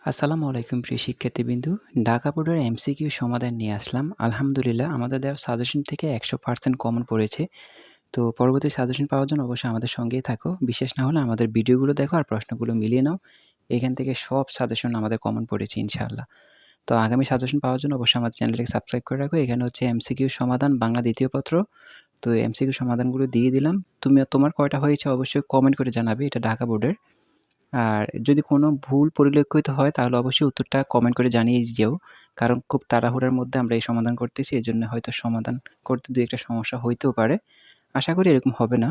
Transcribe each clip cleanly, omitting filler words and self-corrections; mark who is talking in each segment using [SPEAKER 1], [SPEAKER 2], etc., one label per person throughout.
[SPEAKER 1] আসসালামু আলাইকুম প্রিয় শিক্ষার্থীবৃন্দু। ঢাকা বোর্ডের এমসিকিউ সমাধান নিয়ে আসলাম। আলহামদুলিল্লাহ আমাদের দেওয়া সাজেশন থেকে 100% কমন পড়েছে। তো পরবর্তী সাজেশন পাওয়ার জন্য অবশ্যই আমাদের সঙ্গেই থাকো। বিশেষ না হলে আমাদের ভিডিওগুলো দেখো আর প্রশ্নগুলো মিলিয়ে নাও। এখান থেকে সব সাজেশন আমাদের কমন পড়েছে ইনশাআল্লাহ। তো আগামী সাজেশন পাওয়ার জন্য অবশ্যই আমাদের চ্যানেলটিকে সাবস্ক্রাইব করে রাখো। এখানে হচ্ছে এমসিকিউ সমাধান বাংলা দ্বিতীয় পত্র। তো এমসিকিউ সমাধানগুলো দিয়ে দিলাম। তোমার কয়টা হয়েছে অবশ্যই কমেন্ট করে জানাবে। এটা ঢাকা বোর্ডের। আর যদি কোনো ভুল পরিলক্ষিত হয় তাহলে অবশ্যই উত্তরটা কমেন্ট করে জানিয়ে যেও। কারণ খুব তাড়াহুড়ার মধ্যে আমরা এই সমাধান করতেছি। এজন্য হয়তো সমাধান করতে ২-১টা সমস্যা হইতেও পারে। আশা করি এরকম হবে না।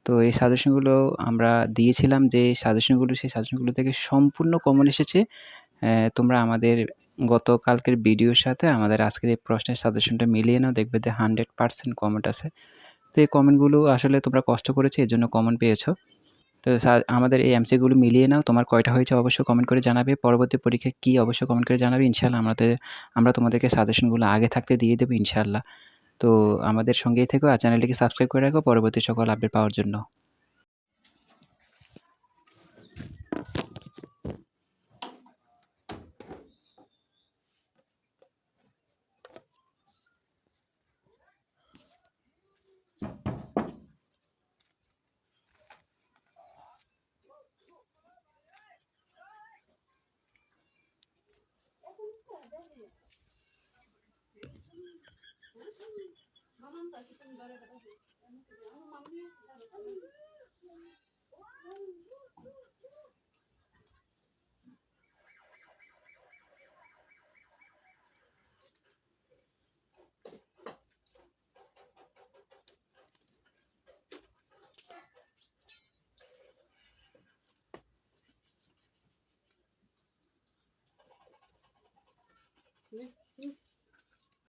[SPEAKER 1] তো এই সাজেশনগুলো আমরা দিয়েছিলাম যে সাজেশনগুলো, সেই সাজেশনগুলো থেকে সম্পূর্ণ কমন এসেছে। তোমরা আমাদের গতকালকের ভিডিওর সাথে আমাদের আজকের এই প্রশ্নের সাজেশনটা মিলিয়ে নাও, দেখবে যে 100% কমেন্ট আছে। তো এই কমেন্টগুলো আসলে তোমরা কষ্ট করেছো, এজন্য কমেন্ট পেয়েছো। তো আমাদের এই এমসিকিউগুলো মিলিয়ে নাও। তোমার কয়টা হয়েছে অবশ্যই কমেন্ট করে জানাবে। পরবর্তী পরীক্ষায় কী অবশ্যই কমেন্ট করে জানাবে। ইনশাআল্লাহ আমরা তোমাদেরকে সাজেশনগুলো আগে থাকতে দিয়ে দেবো ইনশাআল্লাহ। তো আমাদের সঙ্গেই থেকো আর চ্যানেলটিকে সাবস্ক্রাইব করে রাখো পরবর্তী সকল আপডেট পাওয়ার জন্য।